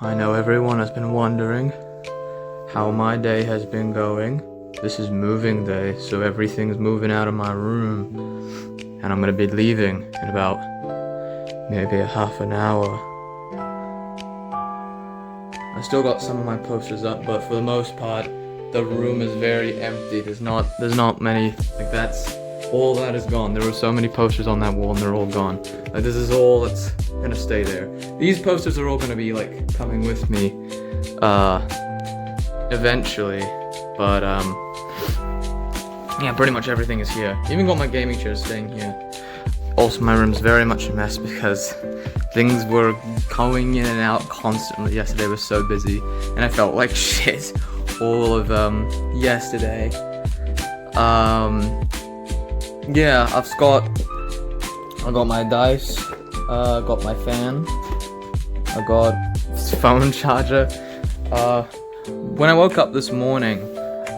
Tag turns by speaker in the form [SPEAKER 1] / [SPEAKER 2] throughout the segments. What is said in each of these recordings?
[SPEAKER 1] I know everyone has been wondering how my day has been going. This is moving day, so everything's moving out of my room. And I'm gonna be leaving in about maybe a half an hour. I still got some of my posters up, but for the most part, the room is very empty. There's not many, like that's, all that is gone. There were so many posters on that wall and they're all gone. Like this is all that's gonna stay there. These posters are all gonna be like coming with me, eventually, but yeah, pretty much everything is here. Even got my gaming chair staying here. Also, my room's very much a mess because things were going in and out constantly. Yesterday was so busy, and I felt like shit all of yesterday. Yeah, I got my dice, got my fan, I got phone charger. When I woke up this morning,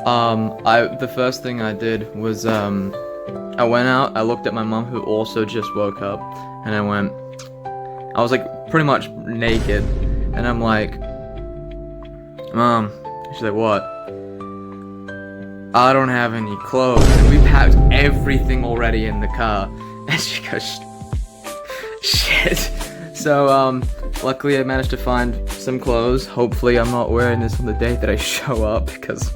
[SPEAKER 1] the first thing I did was I went out, I looked at my mom who also just woke up, and I was like pretty much naked, and I'm like, Mom, she's like, what? I don't have any clothes, and we packed everything already in the car, and she goes, shit. So, luckily I managed to find some clothes. Hopefully I'm not wearing this on the day that I show up, because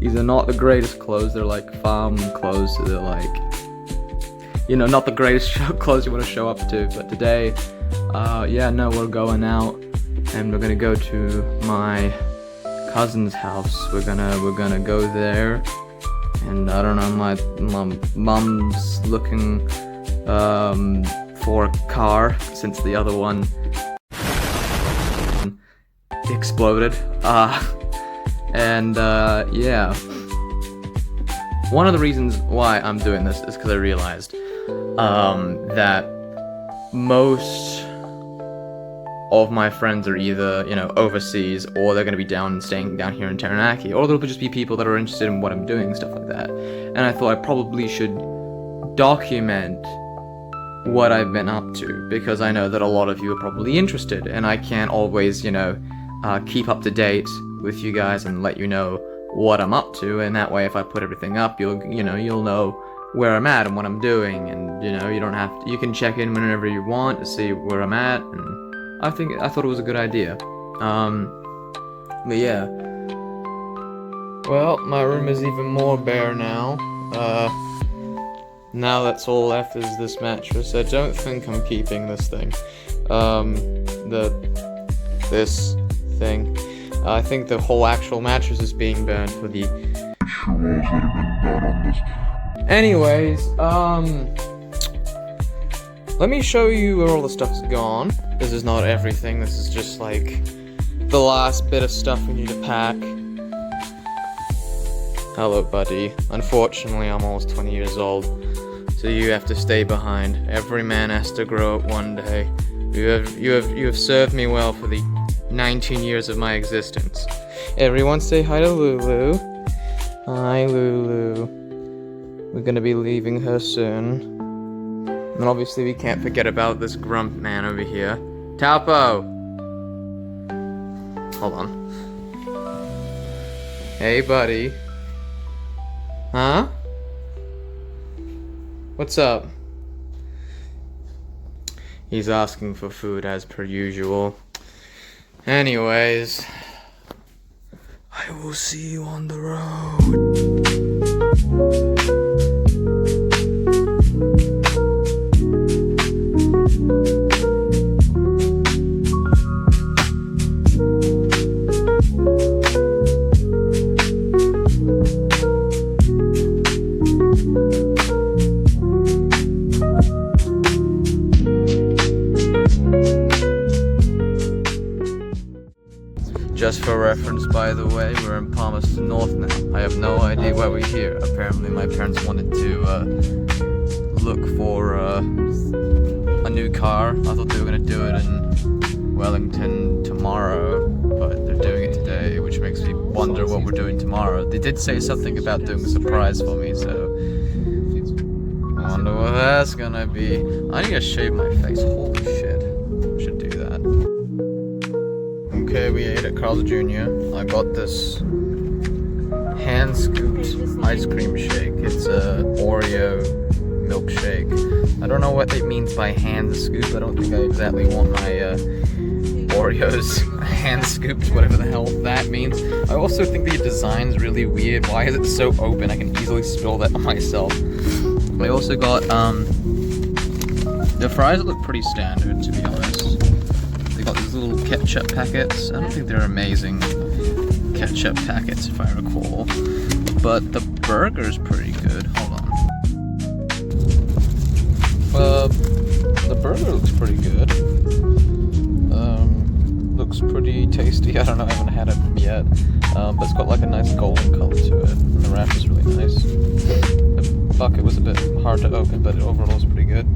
[SPEAKER 1] these are not the greatest clothes. They're like farm clothes, so they're like, you know, not the greatest clothes you want to show up to. But today, yeah, no, we're going out, and we're gonna go to my cousin's house. We're gonna go there, and I don't know, my mom's looking for a car since the other one exploded. And yeah, one of the reasons why I'm doing this is because I realized that most of my friends are either, you know, overseas, or they're going to be staying down here in Taranaki, or there'll just be people that are interested in what I'm doing, stuff like that. And I thought I probably should document what I've been up to, because I know that a lot of you are probably interested, and I can't always, you know, keep up to date with you guys and let you know what I'm up to, and that way if I put everything up, you'll know where I'm at and what I'm doing, and you know, you can check in whenever you want to see where I'm at, and I thought it was a good idea. But yeah. Well, my room is even more bare now. Now that's all left is this mattress. I don't think I'm keeping this thing. This thing. I think the whole actual mattress is being burned for the walls that have been done on this. Anyways, let me show you where all the stuff's gone. This is not everything, this is just like the last bit of stuff we need to pack. Hello, buddy. Unfortunately, I'm almost 20 years old, so you have to stay behind. Every man has to grow up one day. You have served me well for the 19 years of my existence. Everyone say hi to Lulu. Hi, Lulu. We're gonna be leaving her soon. And obviously we can't forget about this grump man over here. Taupo! Hold on. Hey, buddy. Huh? What's up? He's asking for food as per usual. Anyways, I will see you on the road. Just for reference, by the way, we're in Palmerston North now. I have no idea why we're here. Apparently my parents wanted to look for a new car. I thought they were going to do it in Wellington tomorrow, but they're doing it today, which makes me wonder what we're doing tomorrow. They did say something about doing a surprise for me, so I wonder what that's gonna be. I need to shave my face. Holy shit. Should do that. I'm Okay, we ate at Carl's Jr. I got this hand-scooped ice cream shake. It's a Oreo milkshake. I don't know what it means by hand-scooped. I don't think I exactly want my Oreos hand-scooped, whatever the hell that means. I also think the design's really weird. Why is it so open? I can easily spill that on myself. I also got, the fries look pretty standard, to be honest. They got these little ketchup packets. I don't think they're amazing ketchup packets, if I recall. But the burger's pretty good. Hold on. The burger looks pretty good. Looks pretty tasty. I don't know, I haven't had it yet. But it's got like a nice golden color to it. And the wrap is really nice. The bucket was a bit hard to open, but overall it's pretty good.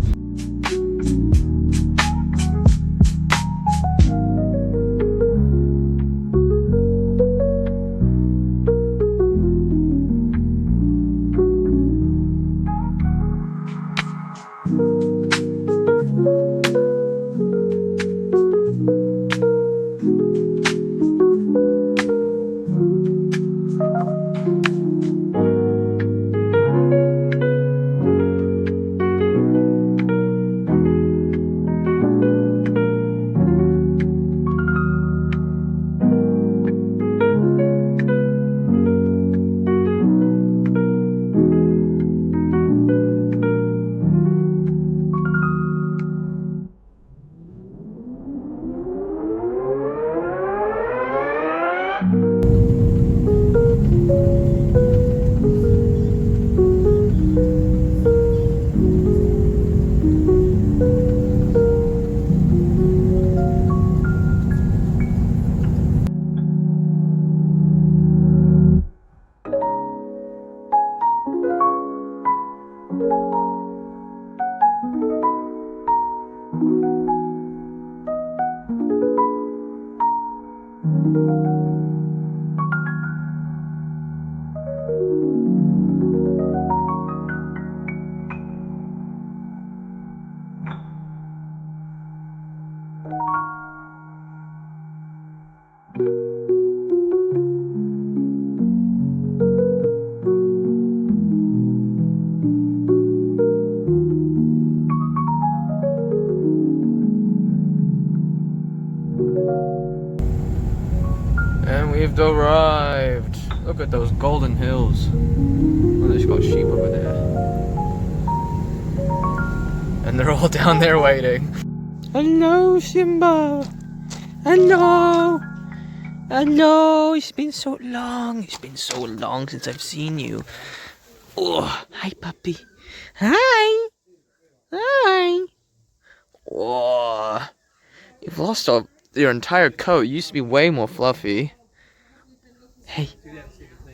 [SPEAKER 1] And we've arrived. Look at those golden hills. Oh, there's got sheep over there. And they're all down there waiting. Hello, Simba. Hello. Hello. It's been so long. It's been so long since I've seen you. Oh, hi, puppy. Hi. Hi. Oh, you've lost your entire coat. You used to be way more fluffy. Hey.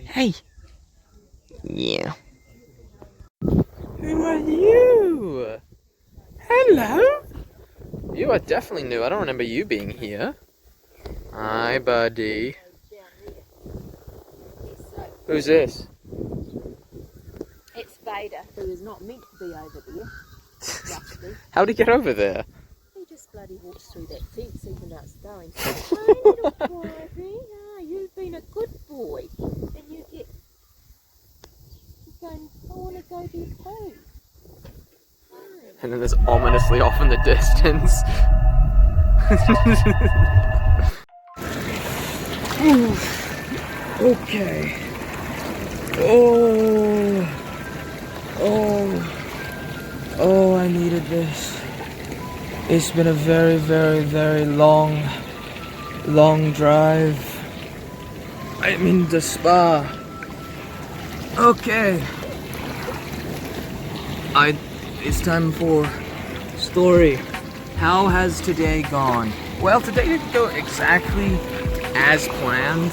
[SPEAKER 1] Hey. Yeah. Who are you? Hello? You are definitely new. I don't remember you being here. Hi, buddy. Who's this?
[SPEAKER 2] It's Vader, who is not meant to be over there. Rusty.
[SPEAKER 1] How'd he get over there?
[SPEAKER 2] He just bloody walks through that fence even though it's going. Oh, little Quiety. Ah, you've been a good boy. And you get... You're going, I want to go there too.
[SPEAKER 1] And then there's ominously off in the distance. Okay. Oh, I needed this. It's been a very, very, very long drive. I'm in the spa. Okay. It's time for story. How has today gone? Well, today didn't go exactly as planned.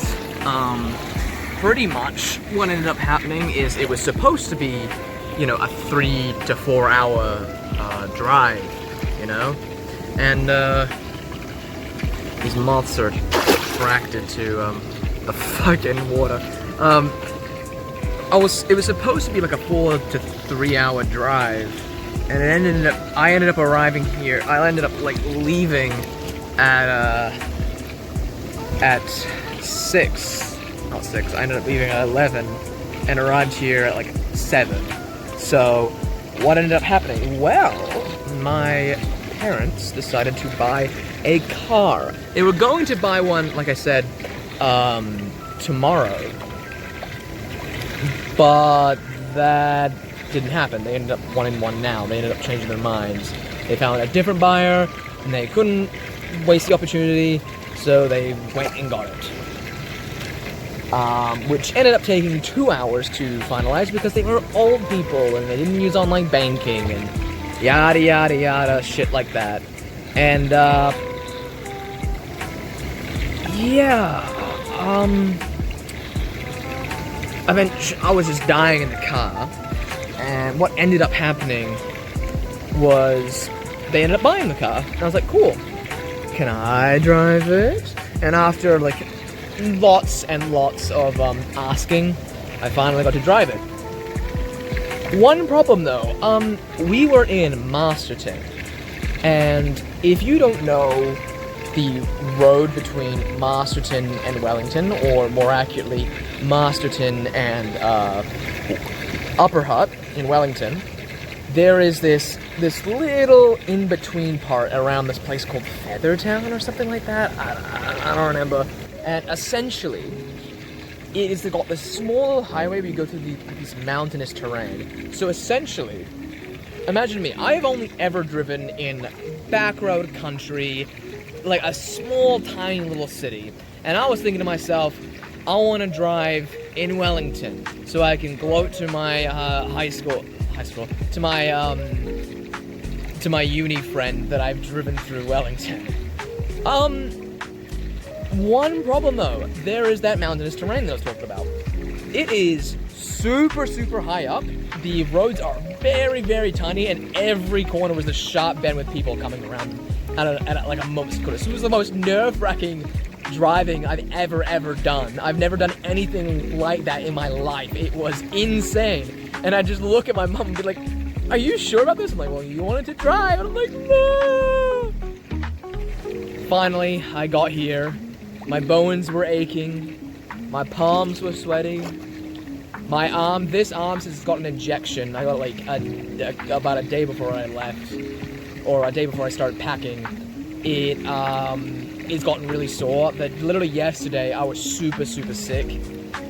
[SPEAKER 1] Pretty much what ended up happening is it was supposed to be, you know, a 3 to 4 hour drive, you know? And these moths are attracted to the fucking water. It was supposed to be like a 4 to 3 hour drive, and I ended up arriving here. I ended up like leaving at at 6. Not 6, I ended up leaving at 11 and arrived here at like 7. So, what ended up happening? Well, my parents decided to buy a car. They were going to buy one, like I said, tomorrow. But that didn't happen. They ended up wanting one now. They ended up changing their minds. They found a different buyer, and they couldn't waste the opportunity, so they went and got it. Which ended up taking 2 hours to finalize because they were old people and they didn't use online banking and yada yada yada, shit like that. And eventually I was just dying in the car, and what ended up happening was they ended up buying the car, and I was like, cool, can I drive it? And after like lots and lots of asking, I finally got to drive it. One problem though, we were in Masterton, and if you don't know the road between Masterton and Wellington, or more accurately, Masterton and Upper Hutt in Wellington, there is this little in-between part around this place called Feathertown or something like that. I don't remember. And essentially, it has got this small highway where you go through this mountainous terrain. So essentially, imagine me. I have only ever driven in back road country, like a small, tiny little city. And I was thinking to myself, I want to drive in Wellington so I can gloat to my to my uni friend that I've driven through Wellington. One problem though, there is that mountainous terrain that I was talking about. It is super, super high up. The roads are very, very tiny, and every corner was a sharp bend with people coming around at like a moment's notice. It was the most nerve-wracking driving I've ever done. I've never done anything like that in my life. It was insane. And I just look at my mom and be like, are you sure about this? I'm like, well, you wanted to drive. And I'm like, no. Finally, I got here. My bones were aching. My palms were sweaty. My arm, this arm, since it's got an injection, I got it like about a day before I left, or a day before I started packing. It's gotten really sore. Literally yesterday, I was super, super sick.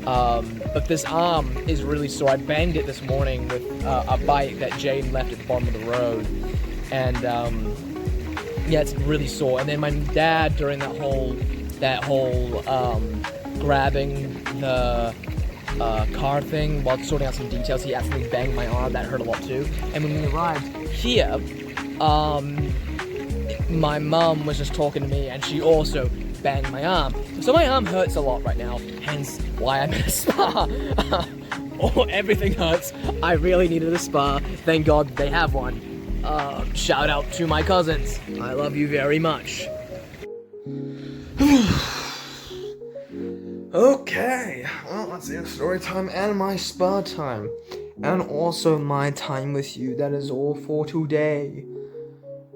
[SPEAKER 1] But this arm is really sore. I banged it this morning with a bike that Jane left at the bottom of the road. And yeah, it's really sore. And then my dad, during that whole grabbing the car thing while sorting out some details, he accidentally banged my arm. That hurt a lot too. And when we arrived here, my mum was just talking to me, and she also banged my arm. So my arm hurts a lot right now, hence why I'm in a spa. Everything hurts. I really needed a spa. Thank God they have one. Shout out to my cousins. I love you very much. Okay, well, that's it. Story time and my spa time. And also my time with you. That is all for today.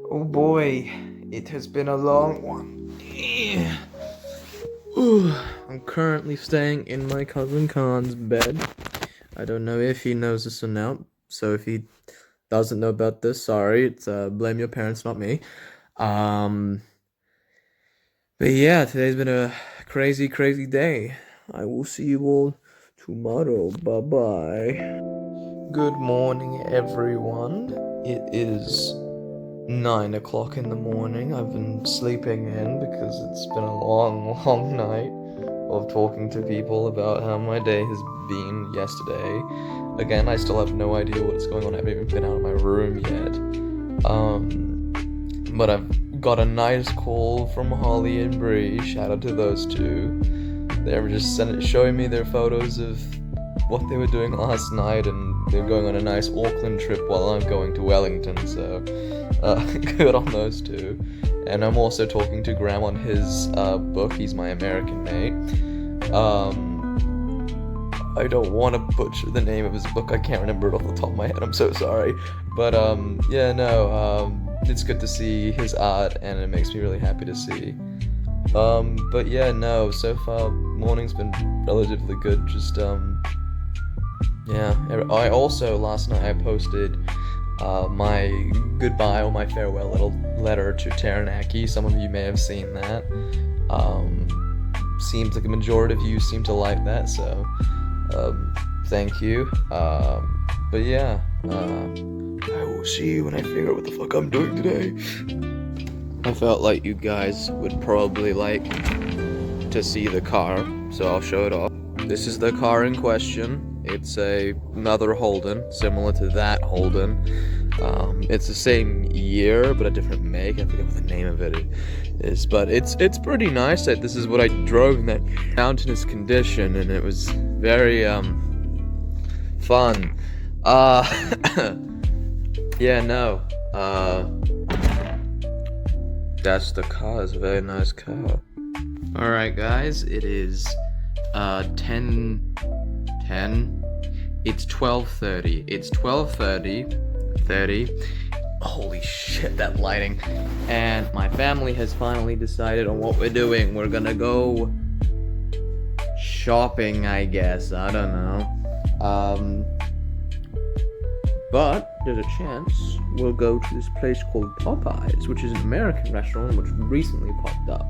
[SPEAKER 1] Oh boy, it has been a long one. I'm currently staying in my cousin Khan's bed. I don't know if he knows this or not, so if he doesn't know about this, sorry. It's blame your parents, not me. But yeah, today's been a crazy, crazy day. I will see you all tomorrow. Bye-bye. Good morning, everyone. It is 9 o'clock in the morning. I've been sleeping in because it's been a long, long night of talking to people about how my day has been yesterday. Again, I still have no idea what's going on. I haven't even been out of my room yet. But I've got a nice call from Holly and Bree. Shout out to those two. They were just showing me their photos of what they were doing last night, and they're going on a nice Auckland trip while I'm going to Wellington, so good on those two. And I'm also talking to Graham on his book. He's my American mate. I don't want to butcher the name of his book. I can't remember it off the top of my head. I'm so sorry. But yeah, no, it's good to see his art, and it makes me really happy to see But yeah, no, so far, morning's been relatively good, just, yeah. I also, last night, I posted, my goodbye or my farewell little letter to Taranaki. Some of you may have seen that. Seems like a majority of you seem to like that, so, thank you. But yeah, I will see you when I figure out what the fuck I'm doing today. I felt like you guys would probably like to see the car, so I'll show it off. This is the car in question. It's another Holden, similar to that Holden. It's the same year, but a different make. I forget what the name of it is, but it's pretty nice. This is what I drove in that mountainous condition, and it was very fun. Yeah, no. That's the car. It's a very nice car. Alright, guys, it is 10:10. It's 12:30. It's 12:30. Holy shit, that lighting. And my family has finally decided on what we're doing. We're gonna go shopping, I guess. I don't know. But there's a chance we'll go to this place called Popeyes, which is an American restaurant which recently popped up.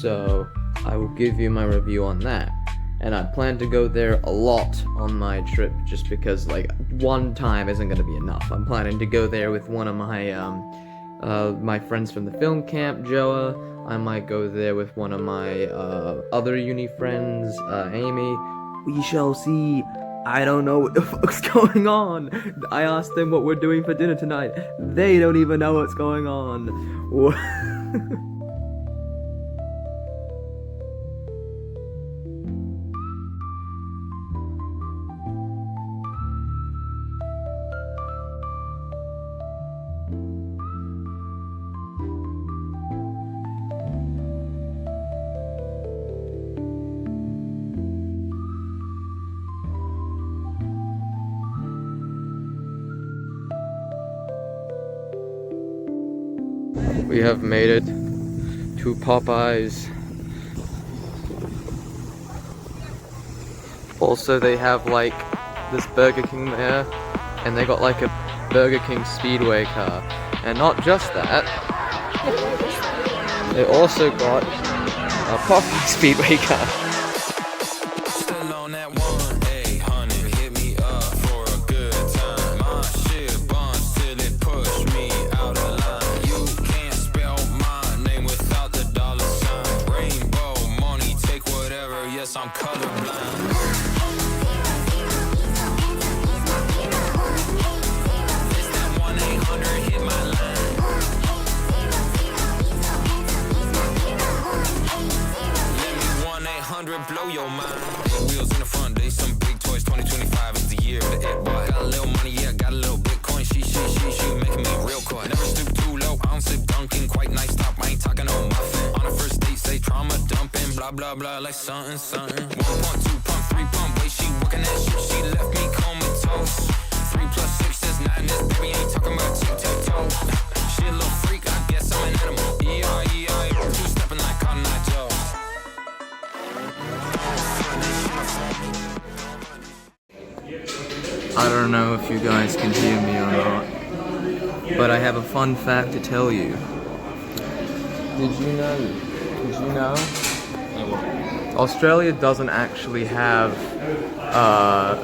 [SPEAKER 1] So I will give you my review on that. And I plan to go there a lot on my trip, just because like one time isn't gonna be enough. I'm planning to go there with one of my my friends from the film camp, Joa. I might go there with one of my other uni friends, Amy. We shall see. I don't know what the fuck's going on. I asked them what we're doing for dinner tonight. They don't even know what's going on. We have made it to Popeyes. Also, they have like this Burger King there, and they got like a Burger King Speedway car. And not just that, they also got a Popeyes Speedway car.
[SPEAKER 3] I'm colorblind. It's that 1-800 hit my line. Let me 1-800 blow your mind. Wheels in the front, they some big toys. 2025 is the year. The it boy got a little money, yeah, got a little Bitcoin. She making me real coy. Never stoop too low, I don't sip dunking. Quite nice stop, I ain't talking no muffin. On a first date, say trauma dumping. Blah blah blah, like something. 1 pump, 2 pump, 3 pump. Way she working that shit, she left me comatose. 3 + 6 is 9. This baby ain't talking about tic-tac-toe. She a little freak, I guess I'm an animal. E-I-E-I, 2-stepping like Cotton Eye Joe.
[SPEAKER 1] I don't know if you guys can hear me or not, but I have a fun fact to tell you. Did you know? Australia doesn't actually have a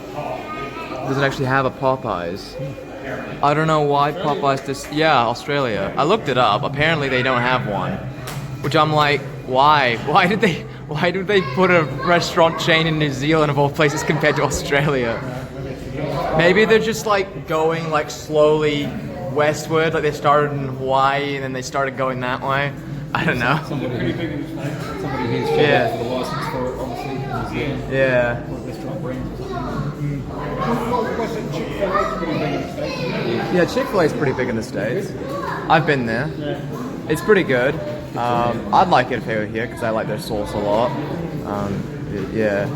[SPEAKER 1] Popeyes. I don't know why Popeyes Australia. I looked it up. Apparently they don't have one. Which I'm like, why? Why did they put a restaurant chain in New Zealand of all places compared to Australia? Maybe they're just like going like slowly westward, like they started in Hawaii and then they started going that way. I don't know.
[SPEAKER 4] Somebody who's
[SPEAKER 1] Yeah.
[SPEAKER 4] for the license for it, obviously.
[SPEAKER 1] Yeah.
[SPEAKER 4] Restaurant brands or something.
[SPEAKER 1] Yeah, Chick-fil-A is pretty big in the States. I've been there. It's pretty good. I'd like it if they were here because I like their sauce a lot. Yeah.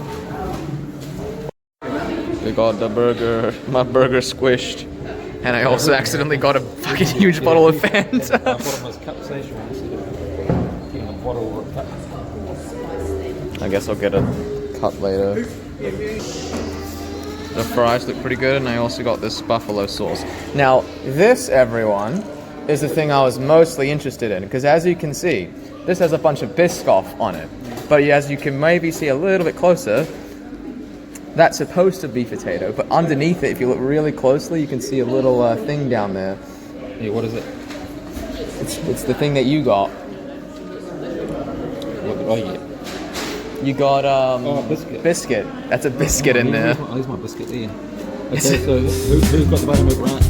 [SPEAKER 1] We got the burger, my burger squished. And I also accidentally got a fucking huge bottle of Fanta.
[SPEAKER 4] I thought it was capsaicin instead of a bottle of
[SPEAKER 1] I guess I'll get a cut later. The fries look pretty good, and I also got this buffalo sauce. Now, this, everyone, is the thing I was mostly interested in, because as you can see, this has a bunch of Biscoff on it. But as you can maybe see a little bit closer, that's supposed to be potato, but underneath it, if you look really closely, you can see a little thing down there.
[SPEAKER 4] Hey, what is it?
[SPEAKER 1] It's the thing that you got.
[SPEAKER 4] What did I get?
[SPEAKER 1] You got
[SPEAKER 4] biscuit.
[SPEAKER 1] Biscuit. That's a biscuit in there.
[SPEAKER 4] There's my biscuit there. Okay, so who's got the buttermilk ranch?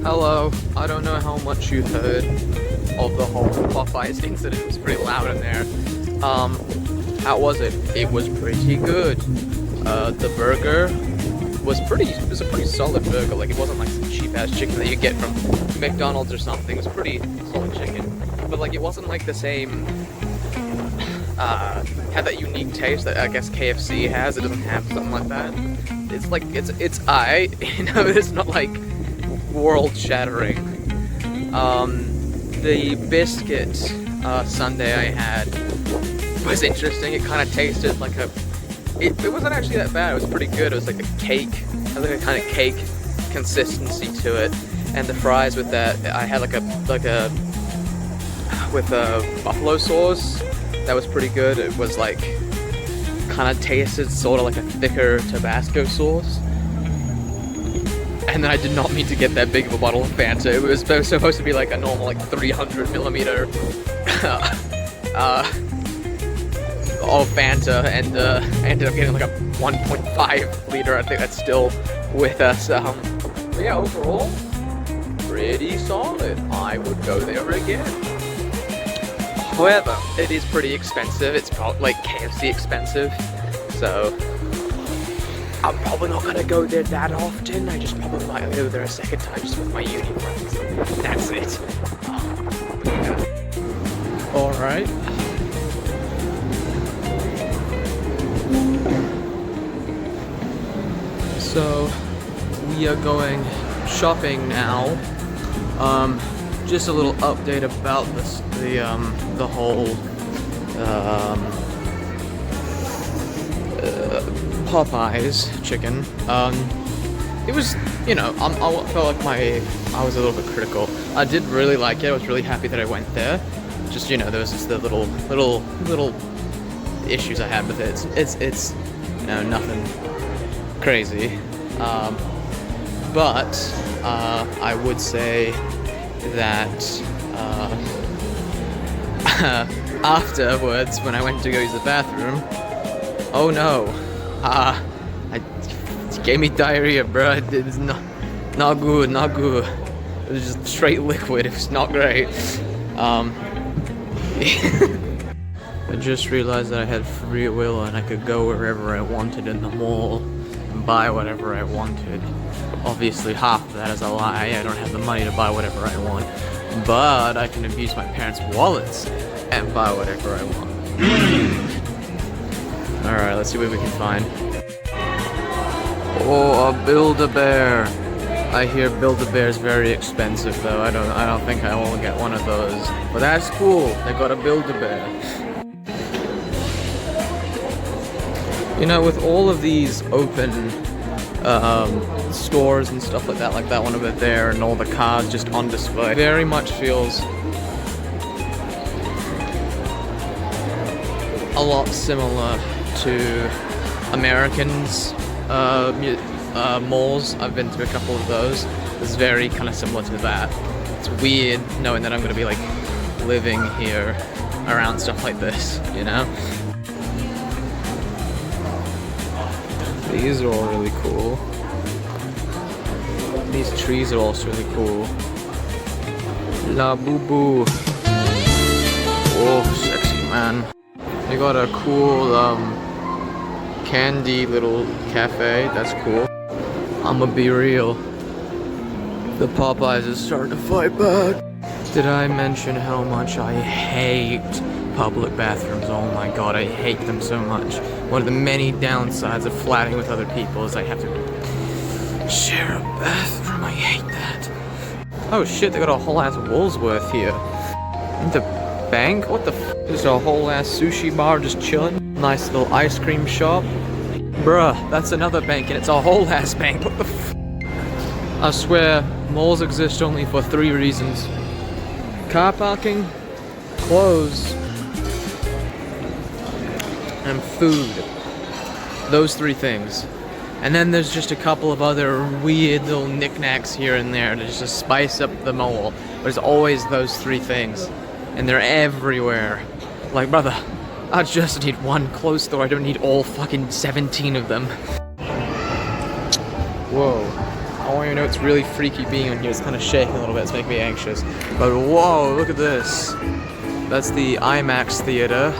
[SPEAKER 1] Hello. I don't know how much you heard of the whole Popeyes incident. It was pretty loud in there. How was it? It was pretty good. The burger was a pretty solid burger. Like, it wasn't like some cheap ass chicken that you get from McDonald's or something. It was pretty solid chicken. But like, it wasn't like the same had that unique taste that I guess KFC has. It doesn't have something like that. It's like it's you know, it's not like world shattering. The biscuit sundae I had was interesting. It kind of tasted like it wasn't actually that bad. It was pretty good. It was like a cake. It had like a kind of cake consistency to it. And the fries with that, I had like a with a buffalo sauce. That was pretty good. It was like kind of tasted sort of like a thicker Tabasco sauce. And then I did not mean to get that big of a bottle of Fanta. It was supposed to be like a normal, like 300ml of Fanta, and I ended up getting like a 1.5 liter. I think that's still with us. But yeah, overall, pretty solid. I would go there again. However, it is pretty expensive. It's probably like KFC expensive, so I'm probably not gonna go there that often. I just probably might go there a second time just with my uni friends. That's it. Yeah. Alright. So we are going shopping now. Just a little update about the whole Popeyes chicken. It was, you know, I felt like I was a little bit critical. I did really like it. I was really happy that I went there. Just, you know, there was just the little issues I had with it. It's you know, nothing crazy. But I would say that afterwards, when I went to go use the bathroom, oh no, it gave me diarrhea, bro. It's not good, not good. It was just straight liquid. It was not great. I just realized that I had free will and I could go wherever I wanted in the mall and buy whatever I wanted. Obviously, half of that is a lie. I don't have the money to buy whatever I want, but I can abuse my parents' wallets and buy whatever I want. Alright, let's see what we can find. Oh, a Build-A-Bear. I hear Build-A-Bear is very expensive though. I don't think I will get one of those. But that's cool. They got a Build-A-Bear. You know, with all of these open stores and stuff like that one over there, and all the cars just on display, very much feels a lot similar to Americans malls. I've been to a couple of those. It's very kind of similar to that. It's weird knowing that I'm going to be like living here around stuff like this, you know? These are all really cool. These trees are also really cool. La Boo Boo. Oh, sexy man. They got a cool candy little cafe. That's cool. I'ma be real. The Popeyes is starting to fight back. Did I mention how much I hate public bathrooms? Oh my god, I hate them so much. One of the many downsides of flatting with other people is I have to share a bathroom. I hate that. Oh shit, they got a whole ass Woolworths here. And the bank? What the f? There's a whole ass sushi bar just chilling. Nice little ice cream shop. Bruh, that's another bank and it's a whole ass bank. What the f? I swear, malls exist only for 3 reasons. Car parking, clothes, and food. Those 3 things. And then there's just a couple of other weird little knickknacks here and there to just spice up the mall. But it's always those 3 things. And they're everywhere. Like, brother, I just need one clothes store. I don't need all fucking 17 of them. Whoa. I want you to know it's really freaky being on here. It's kind of shaking a little bit. It's making me anxious. But whoa, look at this. That's the IMAX theater.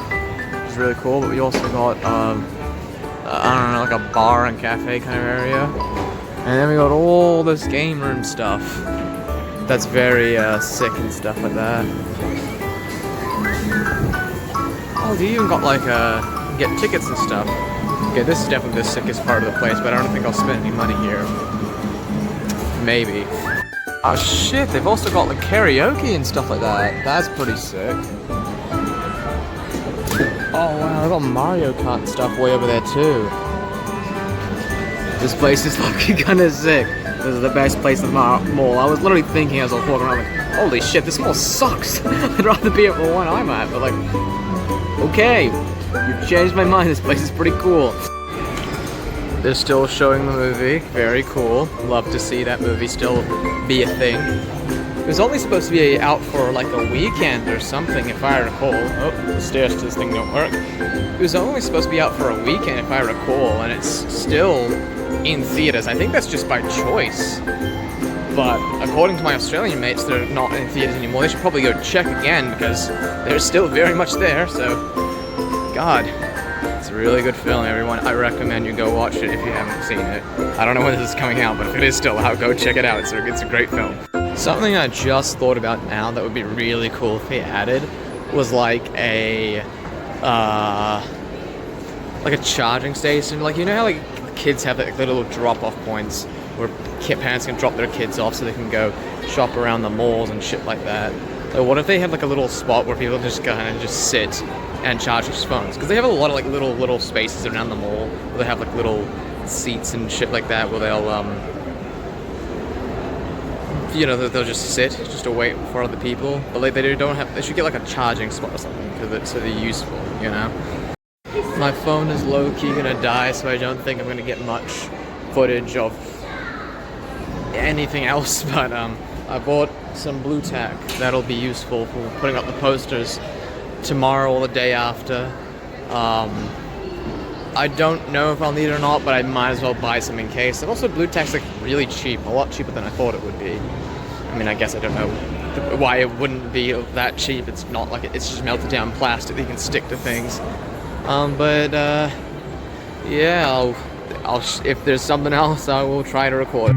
[SPEAKER 1] It's really cool. But we also got, I don't know, like a bar and cafe kind of area. And then we got all this game room stuff. That's very sick and stuff like that. Oh, they even got like get tickets and stuff. Okay, this is definitely the sickest part of the place, but I don't think I'll spend any money here. Maybe. Oh shit, they've also got like karaoke and stuff like that. That's pretty sick. Oh wow, they got Mario Kart and stuff way over there too. This place is fucking kinda sick. This is the best place in the mall. I was literally thinking as I was walking around like, holy shit, this mall sucks. I'd rather be at the one I'm at, but like, okay, you've changed my mind. This place is pretty cool. They're still showing the movie. Very cool. Love to see that movie still be a thing. It was only supposed to be out for like a weekend or something, if I recall. Oh, the stairs to this thing don't work. It was only supposed to be out for a weekend, if I recall, and it's still in theaters. I think that's just by choice. But according to my Australian mates, they're not in theaters anymore. They should probably go check again because they're still very much there. So, God. It's a really good film, everyone. I recommend you go watch it if you haven't seen it. I don't know when this is coming out, but if it is still out, go check it out. It's a great film. Something I just thought about now that would be really cool if they added was like a charging station. Like, you know how like kids have like little drop-off points where parents can drop their kids off so they can go shop around the malls and shit like that. Like, what if they had like a little spot where people just kind of just sit and charge their phones? Because they have a lot of like little spaces around the mall where they have like little seats and shit like that where they'll you know, they'll just sit just to wait for other people. But like they should get like a charging spot or something so they're useful, you know. My phone is low-key gonna die, so I don't think I'm gonna get much footage of anything else. But I bought some blue tack that'll be useful for putting up the posters tomorrow or the day after. I don't know if I'll need it or not, but I might as well buy some in case. And also blue tack's like really cheap, a lot cheaper than I thought it would be. I mean, I guess I don't know why it wouldn't be that cheap. It's not like it's just melted down plastic that you can stick to things. Yeah, I'll if there's something else, I will try to record it.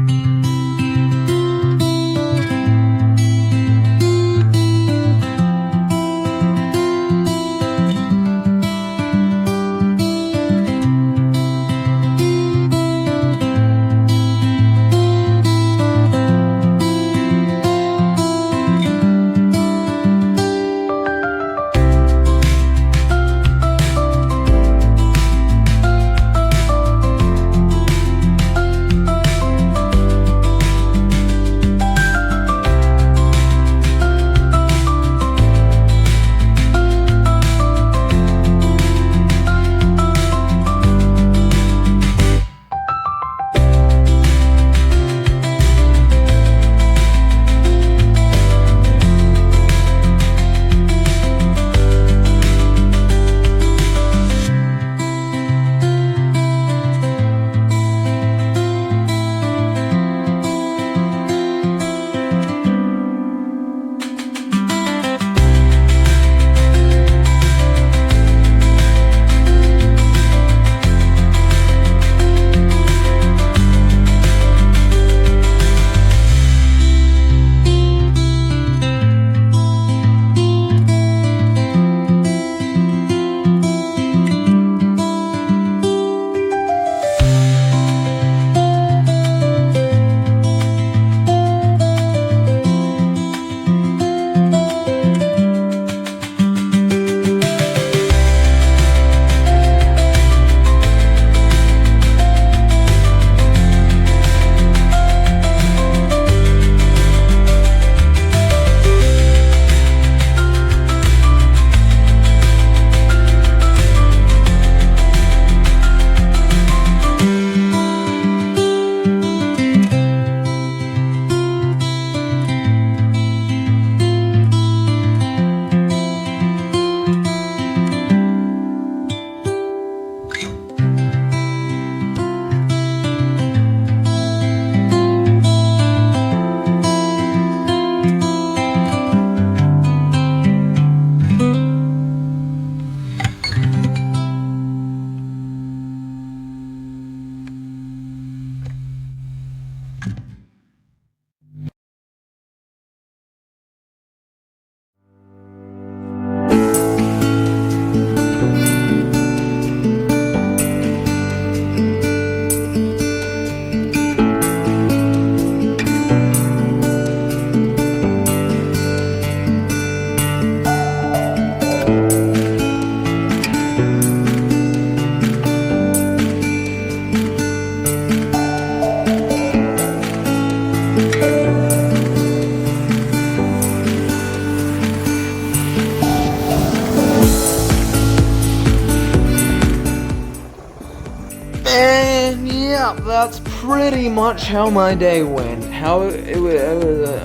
[SPEAKER 1] that's pretty much how my day went.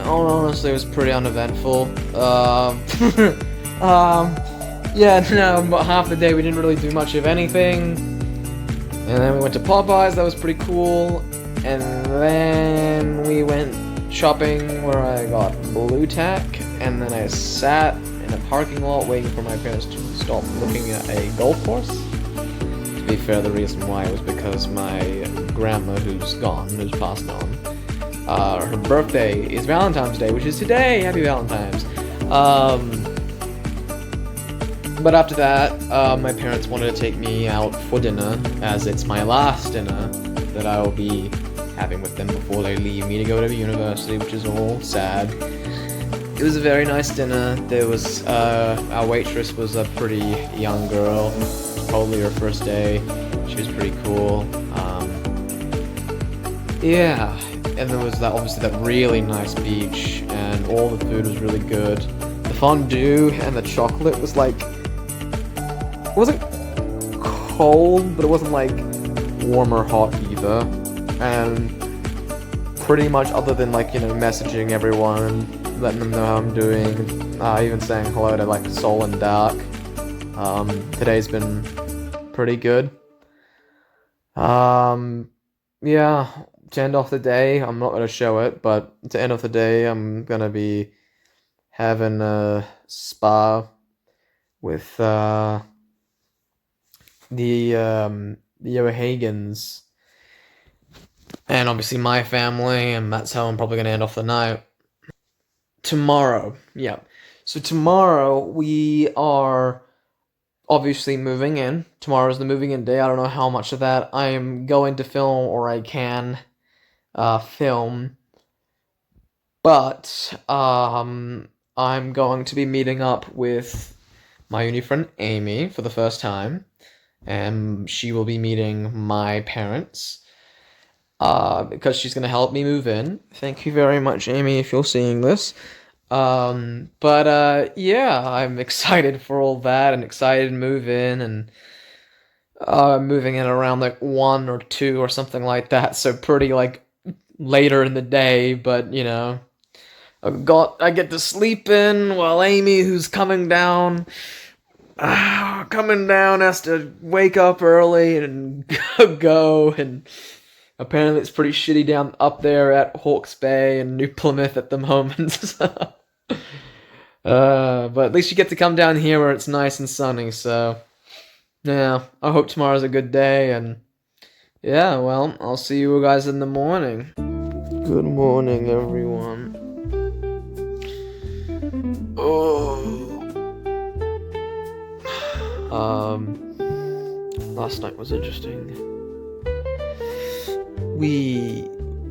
[SPEAKER 1] Honestly, it was pretty uneventful. Yeah, no, but half the day we didn't really do much of anything. And then we went to Popeyes, that was pretty cool. And then we went shopping where I got Blue Tack. And then I sat in a parking lot waiting for my parents to stop looking at a golf course. To be fair, the reason why was because my grandma, who's passed on, her birthday is Valentine's Day, which is today. Happy Valentine's. But after that, my parents wanted to take me out for dinner, as it's my last dinner that I will be having with them before they leave me to go to university, which is all sad. It was a very nice dinner. There was, our waitress was a pretty young girl, probably her first day. She was pretty cool. Yeah, and there was that, obviously that really nice beach, and all the food was really good. The fondue and the chocolate was like, it wasn't cold, but it wasn't like warm or hot either. And pretty much other than like, you know, messaging everyone, letting them know how I'm doing, even saying hello to like Soul and Dark. Today's been pretty good. Yeah, to end off the day, I'm not going to show it, but to end off the day, I'm going to be having a spa with, the O'Hagans, and obviously my family, and that's how I'm probably going to end off the night. Tomorrow, yeah. So tomorrow we are obviously moving in. Tomorrow's the moving in day. I don't know how much of that I am going to film or I can film. But I'm going to be meeting up with my uni friend Amy for the first time. And she will be meeting my parents. Because she's going to help me move in. Thank you very much, Amy, if you're seeing this. Yeah, I'm excited for all that, and excited to move in, and moving in around like 1 or 2 or something like that, so pretty like later in the day, but you know, I get to sleep in while Amy, who's coming down, has to wake up early and go, and apparently it's pretty shitty down up there at Hawke's Bay and New Plymouth at the moment. But at least you get to come down here where it's nice and sunny, so yeah, I hope tomorrow's a good day, and yeah, well, I'll see you guys in the morning. Good morning, everyone. Last night was interesting. We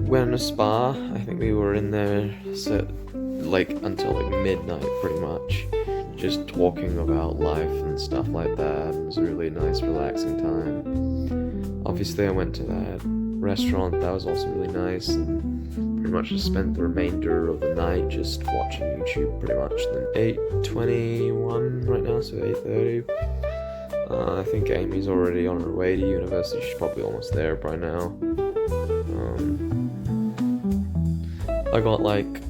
[SPEAKER 1] went on a spa. I think we were in there until like midnight, pretty much, just talking about life and stuff like that. It was a really nice, relaxing time. Obviously, I went to that restaurant. That was also really nice, and pretty much just spent the remainder of the night just watching YouTube, pretty much. Then 8:21 right now, so 8:30. I think Amy's already on her way to university. She's probably almost there by now. I got like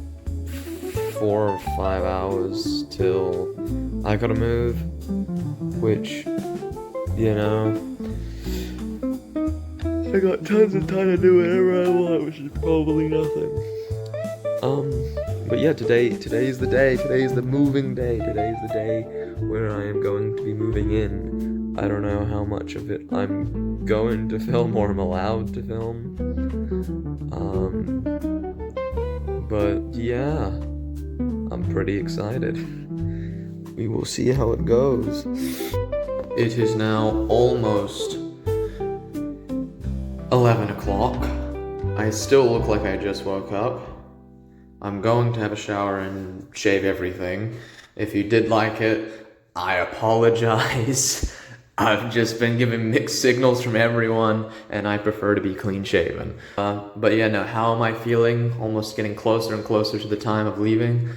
[SPEAKER 1] 4 or 5 hours till I gotta move, which, you know, I got tons of time to do whatever I want, which is probably nothing. But yeah, today's the day. Today's the moving day. Today's the day where I am going to be moving in. I don't know how much of it I'm going to film or I'm allowed to film. But yeah, I'm pretty excited. We will see how it goes. It is now almost 11 o'clock. I still look like I just woke up. I'm going to have a shower and shave everything. If you did like it, I apologize. I've just been given mixed signals from everyone, and I prefer to be clean shaven. But yeah, no, how am I feeling? Almost getting closer and closer to the time of leaving.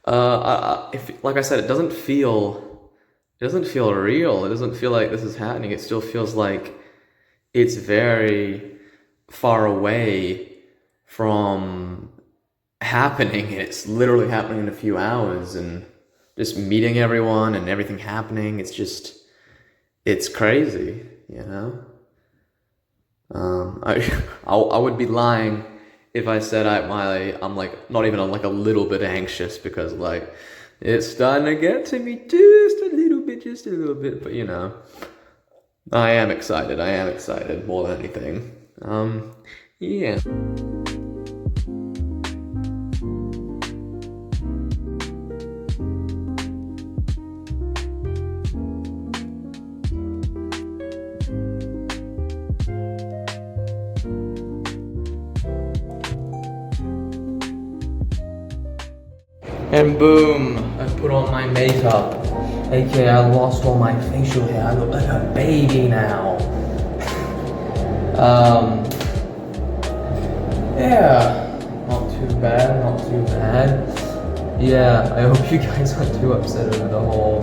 [SPEAKER 1] Like I said, it doesn't feel real. It doesn't feel like this is happening. It still feels like it's very far away from happening. It's literally happening in a few hours, and just meeting everyone and everything happening. It's crazy, you know? I would be lying if I said I'm like not even like a little bit anxious, because like it's starting to get to me just a little bit, but you know, I am excited more than anything. Yeah. And boom, I put on my makeup, aka I lost all my facial hair. I look like a baby now. Yeah, not too bad. Yeah, I hope you guys aren't too upset over the whole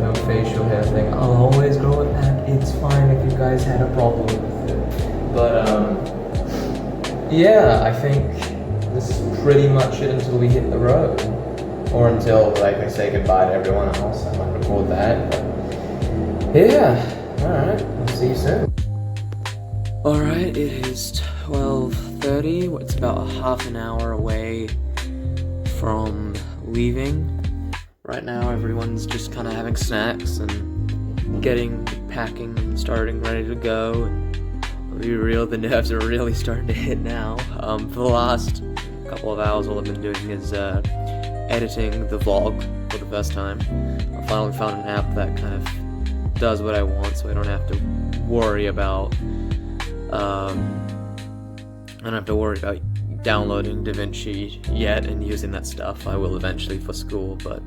[SPEAKER 1] no facial hair thing. I'll always grow it back. It's fine if you guys had a problem with it. But yeah, I think this is pretty much it until we hit the road. Or until, like, I say goodbye to everyone else. I might record that, but yeah, alright, I'll see you soon. Alright, it is 12:30. It's about a half an hour away from leaving. Right now, everyone's just kind of having snacks and packing and starting ready to go. And I'll be real, the nerves are really starting to hit now. For the last couple of hours, all I've been doing is editing the vlog for the first time. I finally found an app that kind of does what I want, so I don't have to worry about downloading DaVinci yet and using that stuff. I will eventually for school, but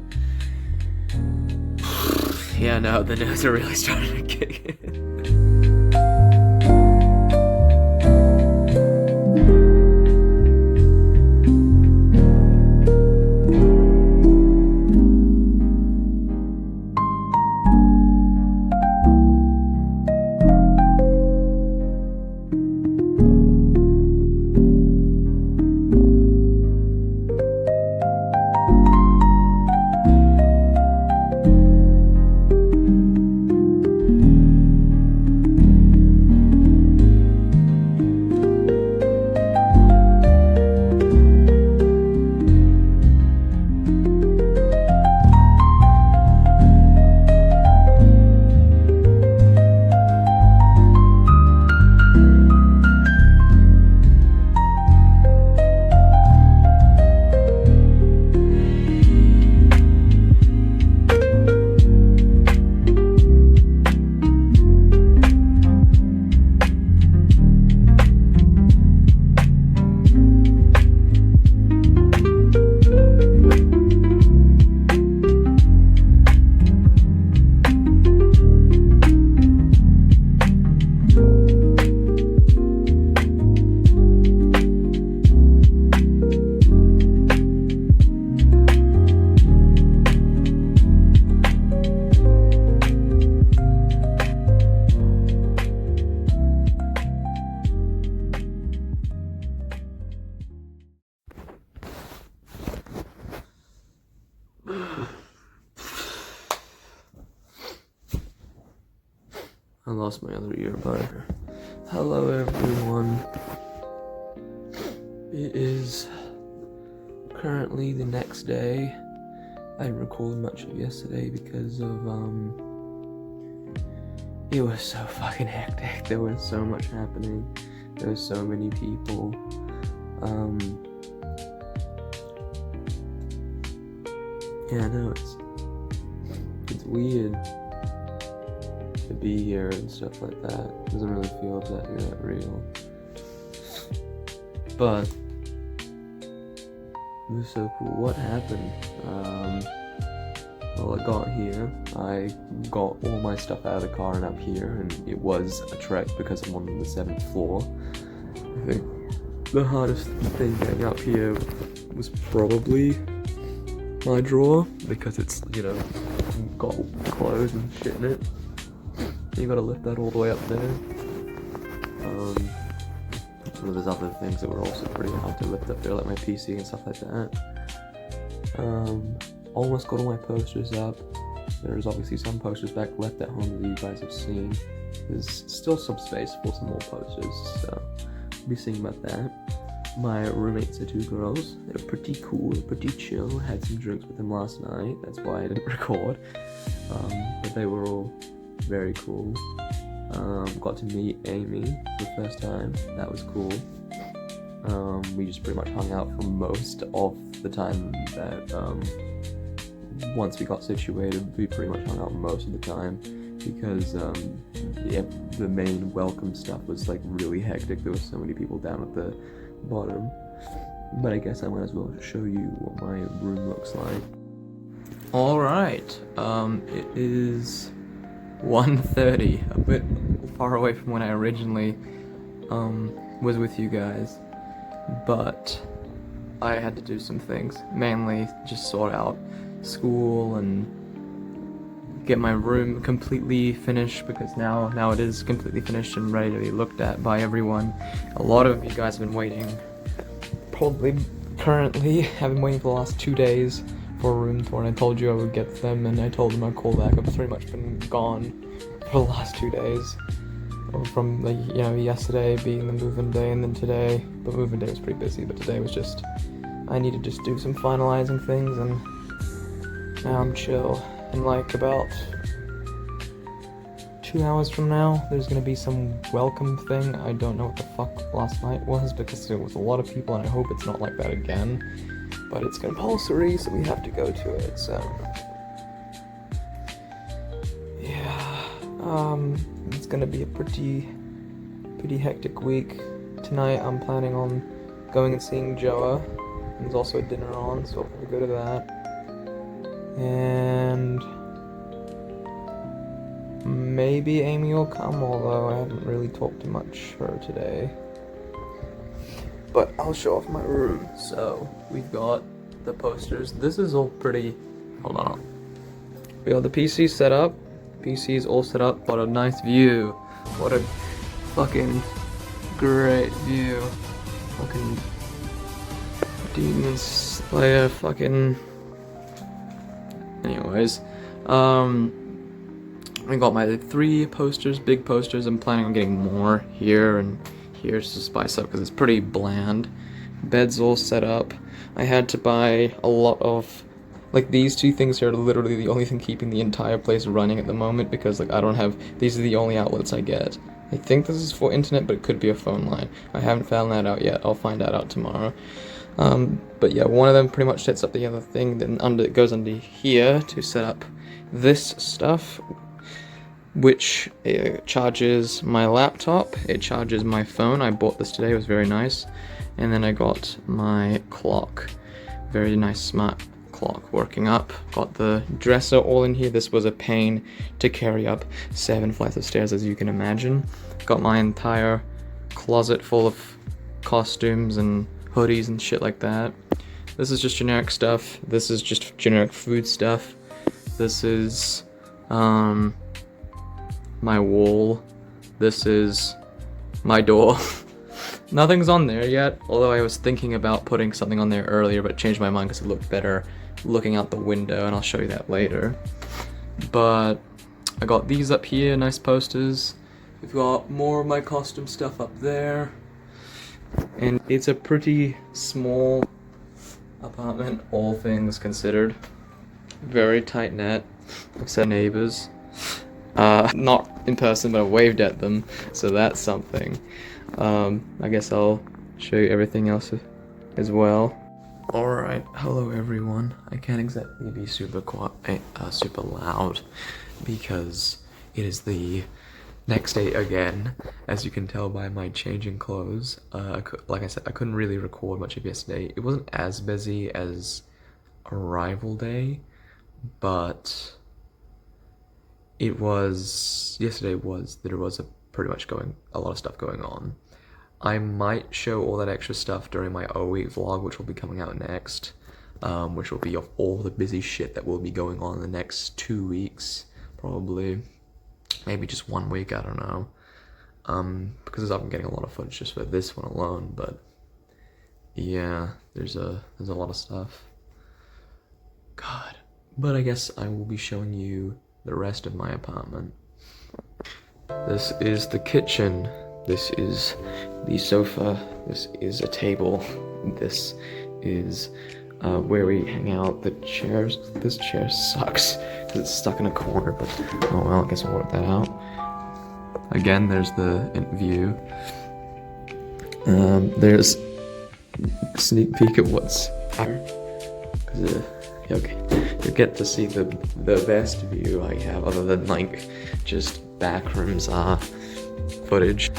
[SPEAKER 1] yeah, no, the nerves are really starting to kick in. I lost my other earbud. Hello everyone. It is currently the next day. I didn't record much of yesterday because of it was so fucking hectic. There was so much happening. There were so many people. Yeah, no, it's weird to be here and stuff like that. It doesn't really feel that real. But it was so cool. What happened? Well, I got here, I got all my stuff out of the car and up here, and it was a trek because I'm on the 7th floor. I think the hardest thing getting up here was probably my drawer, because it's, you know, got clothes and shit in it. You gotta lift that all the way up there. And there's other things that were also pretty hard to lift up there, like my PC and stuff like that. Almost got all my posters up. There's obviously some posters back left at home that you guys have seen. There's still some space for some more posters, so we'll be seeing about that. My roommates are 2 girls. They're pretty cool, they're pretty chill. Had some drinks with them last night, that's why I didn't record. But they were all very cool. Got to meet Amy for the first time, that was cool. We just pretty much hung out for most of the time that, once we got situated, we pretty much hung out most of the time, because the main welcome stuff was like really hectic. There were so many people down at the bottom. But I guess I might as well show you what my room looks like. Alright, it is 1:30, a bit far away from when I originally was with you guys, but I had to do some things, mainly just sort out school and get my room completely finished, because now it is completely finished and ready to be looked at by everyone. A lot of you guys have been waiting, probably currently have been waiting for the last 2 days for a room tour, and I told you I would get them, and I told them I'd call back. I've pretty much been gone for the last 2 days, from yesterday being the move-in day, and then today. But move-in day was pretty busy, but today was just, I need to just do some finalizing things, and now I'm chill. And like about 2 hours from now, there's gonna be some welcome thing. I don't know what the fuck last night was, because there was a lot of people, and I hope it's not like that again. But it's compulsory, so we have to go to it, so yeah. It's gonna be a pretty hectic week. Tonight I'm planning on going and seeing Joa. There's also a dinner on, so I'll probably go to that. And maybe Amy will come, although I haven't really talked to much her today. But I'll show off my room. So we've got the posters. This is all pretty. Hold on. We got the PC set up. PC is all set up. What a nice view. What a fucking great view. Fucking Demon Slayer. Fucking. Anyways, I got my 3 posters, big posters. I'm planning on getting more here and here to spice up, because it's pretty bland. Bed's all set up. I had to buy a lot of, like, these 2 things here are literally the only thing keeping the entire place running at the moment, because like I don't have, these are the only outlets I get. I think this is for internet, but it could be a phone line. I haven't found that out yet. I'll find that out tomorrow. But yeah, one of them pretty much sets up the other thing, then it goes under here to set up this stuff, which charges my laptop, it charges my phone. I bought this today, it was very nice. And then I got my clock, very nice smart clock working up. Got the dresser all in here. This was a pain to carry up 7 flights of stairs, as you can imagine. Got my entire closet full of costumes and hoodies and shit like that. This is just generic stuff. This is just generic food stuff. This is my wall. This is my door. Nothing's on there yet, although I was thinking about putting something on there earlier, but changed my mind because it looked better looking out the window, and I'll show you that later. But I got these up here, nice posters. We've got more of my costume stuff up there. And it's a pretty small apartment, all things considered. Very tight net, except neighbors. Not in person, but I waved at them, so that's something. I guess I'll show you everything else as well. Alright, hello everyone. I can't exactly be super super loud, because it is the next day again, as you can tell by my changing clothes. Like I said, I couldn't really record much of yesterday. It wasn't as busy as arrival day, but it was, yesterday was, there was pretty much a lot of stuff going on. I might show all that extra stuff during my O-Week vlog, which will be coming out next, which will be of all the busy shit that will be going on in the next 2 weeks, probably. Maybe just 1 week, I don't know. because I've been getting a lot of footage just for this one alone, but yeah, there's a lot of stuff. God. But I guess I will be showing you the rest of my apartment. This is the kitchen. This is the sofa. This is a table. This is where we hang out. The chairs. This chair sucks because it's stuck in a corner, but oh well, I guess we'll work that out. Again, there's the view. There's a sneak peek at what's here. Okay, you get to see the best view I have, other than like just backrooms footage.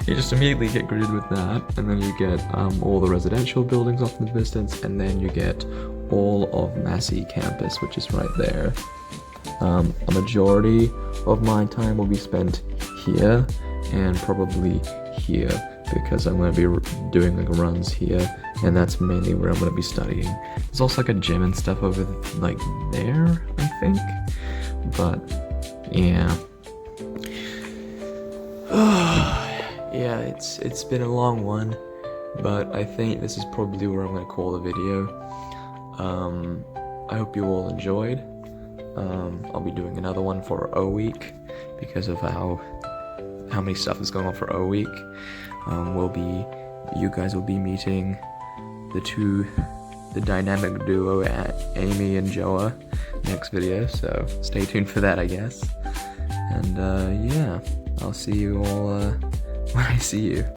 [SPEAKER 1] You just immediately get greeted with that, and then you get all the residential buildings off in the distance, and then you get all of Massey campus, which is right there. A majority of my time will be spent here and probably here, because I'm going to be doing like runs here, and that's mainly where I'm going to be studying. There's also like a gym and stuff over like there, I think, but yeah. Yeah, it's been a long one, but I think this is probably where I'm going to call the video. I hope you all enjoyed. I'll be doing another one for O week because of how many stuff is going on for O week. You guys will be meeting the dynamic duo at Amy and Joa next video, so stay tuned for that, I guess. And yeah, I'll see you all when I see you.